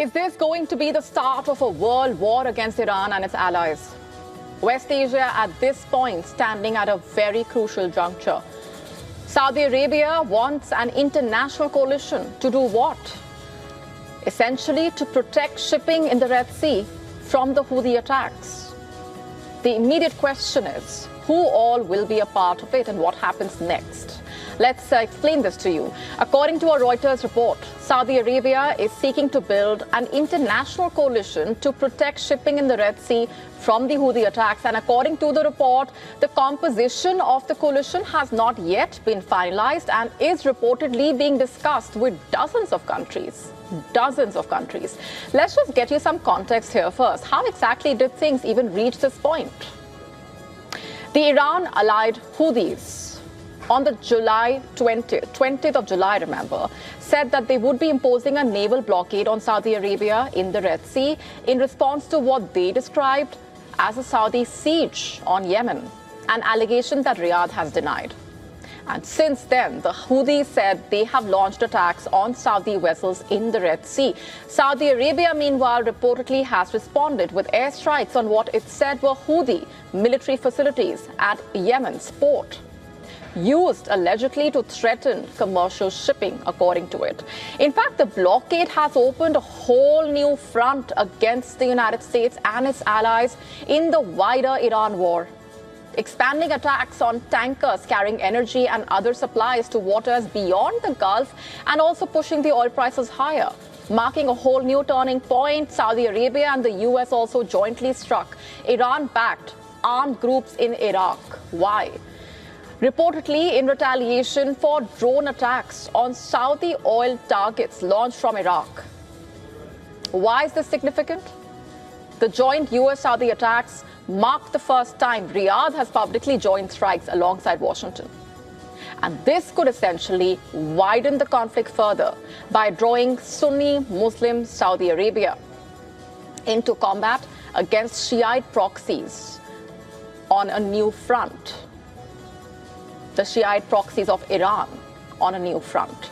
Is this going to be the start of a world war against Iran and its allies? West Asia at this point standing at a very crucial juncture. Saudi Arabia wants an international coalition to do what? Essentially to protect shipping in the Red Sea from the Houthi attacks. The immediate question is, who all will be a part of it and what happens next? Let's explain this to you. According to a Reuters report, Saudi Arabia is seeking to build an international coalition to protect shipping in the Red Sea from the Houthi attacks. And according to the report, the composition of the coalition has not yet been finalized and is reportedly being discussed with dozens of countries. Dozens of countries. Let's just get you some context here first. How exactly did things even reach this point? The Iran-allied Houthis on the 20th of July, remember, said that they would be imposing a naval blockade on Saudi Arabia in the Red Sea in response to what they described as a Saudi siege on Yemen, an allegation that Riyadh has denied. And since then, the Houthis said they have launched attacks on Saudi vessels in the Red Sea. Saudi Arabia, meanwhile, reportedly has responded with airstrikes on what it said were Houthi military facilities at Yemen's port, used allegedly to threaten commercial shipping, according to it. In fact, the blockade has opened a whole new front against the United States and its allies in the wider Iran war, expanding attacks on tankers carrying energy and other supplies to waters beyond the Gulf and also pushing the oil prices higher. Marking a whole new turning point, Saudi Arabia and the US also jointly struck Iran-backed armed groups in Iraq. Why? Reportedly in retaliation for drone attacks on Saudi oil targets launched from Iraq. Why is this significant? The joint US-Saudi attacks marked the first time Riyadh has publicly joined strikes alongside Washington. And this could essentially widen the conflict further by drawing Sunni Muslim Saudi Arabia into combat against Shiite proxies on a new front. The Shiite proxies of Iran on a new front.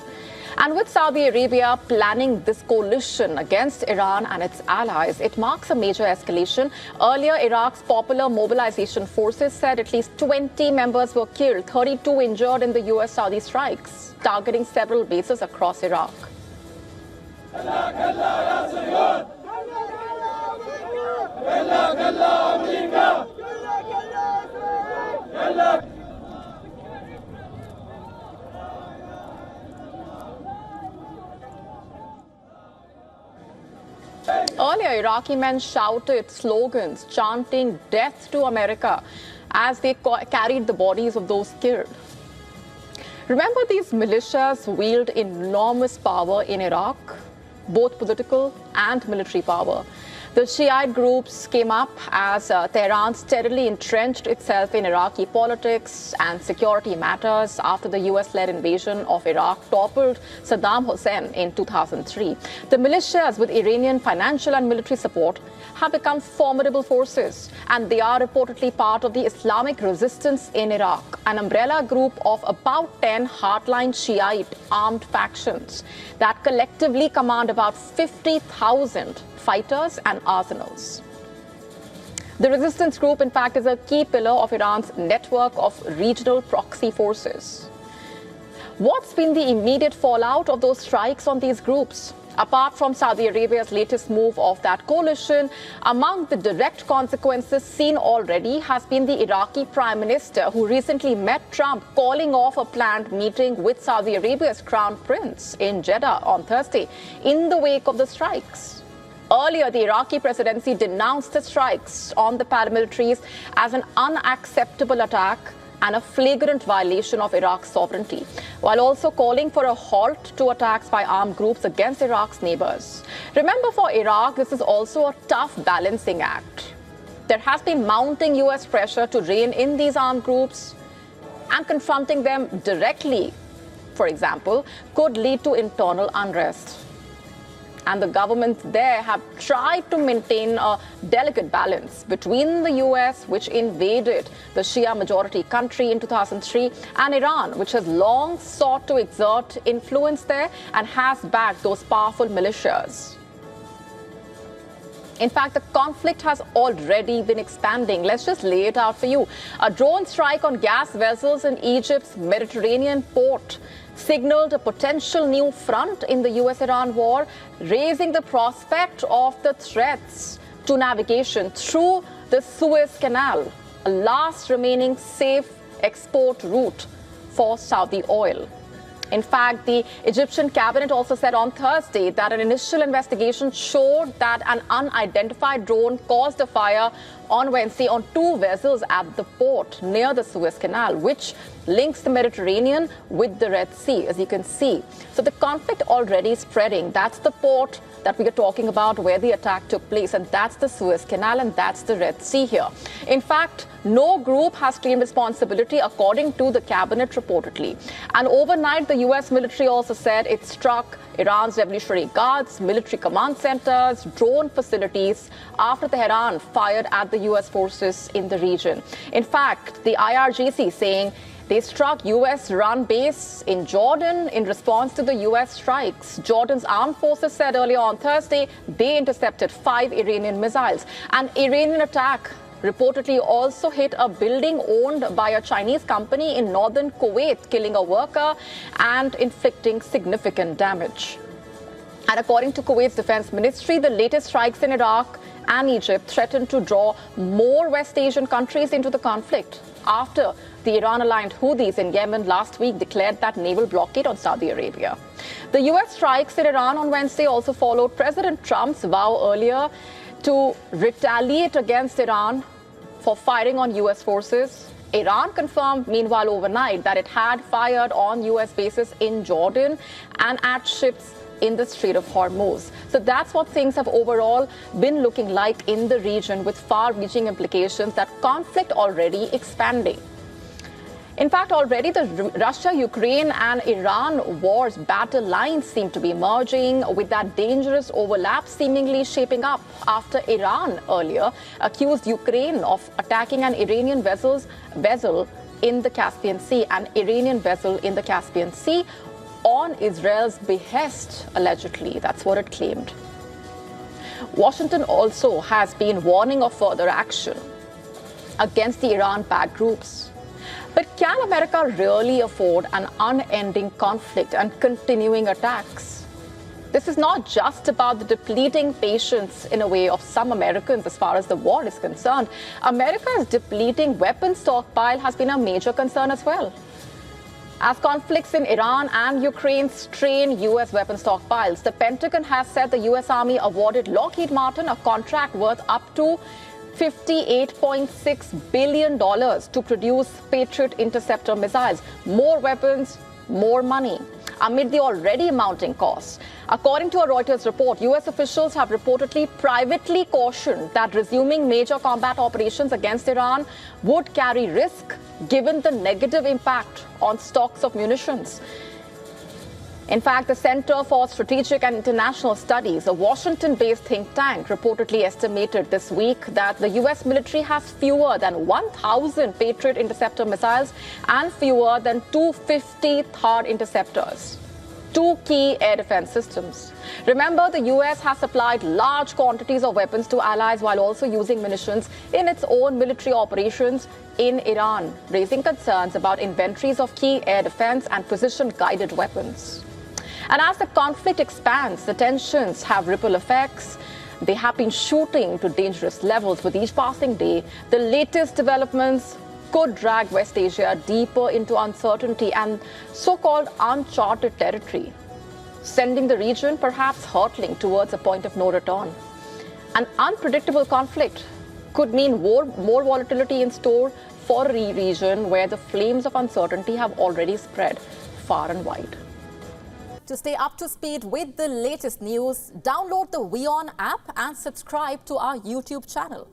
And with Saudi Arabia planning this coalition against Iran and its allies, it marks a major escalation. Earlier, Iraq's Popular Mobilization Forces said at least 20 members were killed, 32 injured in the US-Saudi strikes, targeting several bases across Iraq. Earlier, Iraqi men shouted slogans chanting "Death to America" as they carried the bodies of those killed. Remember, these militias wield enormous power in Iraq, both political and military power. The Shiite groups came up as Tehran steadily entrenched itself in Iraqi politics and security matters after the US-led invasion of Iraq toppled Saddam Hussein in 2003. The militias, with Iranian financial and military support, have become formidable forces, and they are reportedly part of the Islamic resistance in Iraq, an umbrella group of about 10 hardline Shiite armed factions that collectively command about 50,000 fighters and arsenals. The resistance group, in fact, is a key pillar of Iran's network of regional proxy forces. What's been the immediate fallout of those strikes on these groups? Apart from Saudi Arabia's latest move of that coalition, among the direct consequences seen already has been the Iraqi Prime Minister, who recently met Trump, calling off a planned meeting with Saudi Arabia's Crown Prince in Jeddah on Thursday in the wake of the strikes. Earlier, the Iraqi presidency denounced the strikes on the paramilitaries as an unacceptable attack and a flagrant violation of Iraq's sovereignty, while also calling for a halt to attacks by armed groups against Iraq's neighbors. Remember, for Iraq, this is also a tough balancing act. There has been mounting US pressure to rein in these armed groups, and confronting them directly, for example, could lead to internal unrest. And the governments there have tried to maintain a delicate balance between the US, which invaded the Shia-majority country in 2003, and Iran, which has long sought to exert influence there and has backed those powerful militias. In fact, the conflict has already been expanding. Let's just lay it out for you. A drone strike on gas vessels in Egypt's Mediterranean port signaled a potential new front in the US-Iran war, raising the prospect of the threats to navigation through the Suez Canal, a last remaining safe export route for Saudi oil. In fact, the Egyptian cabinet also said on Thursday that an initial investigation showed that an unidentified drone caused a fire on Wednesday on 2 vessels at the port near the Suez Canal, which links the Mediterranean with the Red Sea, as you can see. So the conflict already spreading. That's the port that we are talking about where the attack took place, and that's the Suez Canal, and that's the Red Sea here. In fact, no group has claimed responsibility, according to the cabinet reportedly. And overnight, the US military also said it struck Iran's Revolutionary Guards, military command centers, drone facilities after Tehran fired at the US forces in the region. In fact, the IRGC saying they struck US-run base in Jordan in response to the US strikes. Jordan's armed forces said earlier on Thursday they intercepted 5 Iranian missiles. An Iranian attack reportedly also hit a building owned by a Chinese company in northern Kuwait, killing a worker and inflicting significant damage. And according to Kuwait's defense ministry, the latest strikes in Iraq and Egypt threaten to draw more West Asian countries into the conflict after the Iran-aligned Houthis in Yemen last week declared that naval blockade on Saudi Arabia. The US strikes in Iran on Wednesday also followed President Trump's vow earlier to retaliate against Iran for firing on US forces. Iran confirmed, meanwhile, overnight that it had fired on US bases in Jordan and at ships in the Strait of Hormuz. So that's what things have overall been looking like in the region, with far-reaching implications, that conflict already expanding. In fact, already the Russia, Ukraine and Iran wars battle lines seem to be emerging, with that dangerous overlap seemingly shaping up after Iran earlier accused Ukraine of attacking an Iranian vessel in the Caspian Sea, on Israel's behest, allegedly. That's what it claimed. Washington also has been warning of further action against the Iran-backed groups. But can America really afford an unending conflict and continuing attacks? This is not just about the depleting patience, in a way, of some Americans as far as the war is concerned. America's depleting weapons stockpile has been a major concern as well, as conflicts in Iran and Ukraine strain U.S. weapon stockpiles. The Pentagon has said the U.S. Army awarded Lockheed Martin a contract worth up to $58.6 billion to produce Patriot interceptor missiles. More weapons, more money, amid the already mounting costs. According to a Reuters report, U.S. officials have reportedly privately cautioned that resuming major combat operations against Iran would carry risk, given the negative impact on stocks of munitions. In fact, the Center for Strategic and International Studies, a Washington-based think tank, reportedly estimated this week that the U.S. military has fewer than 1,000 Patriot interceptor missiles and fewer than 250 THAAD interceptors, 2 key air defense systems. Remember, the U.S. has supplied large quantities of weapons to allies while also using munitions in its own military operations in Iran, raising concerns about inventories of key air defense and precision-guided weapons. And as the conflict expands, the tensions have ripple effects. They have been shooting to dangerous levels with each passing day. The latest developments could drag West Asia deeper into uncertainty and so-called uncharted territory, sending the region perhaps hurtling towards a point of no return. An unpredictable conflict could mean more volatility in store for a region where the flames of uncertainty have already spread far and wide. To stay up to speed with the latest news, download the WION app and subscribe to our YouTube channel.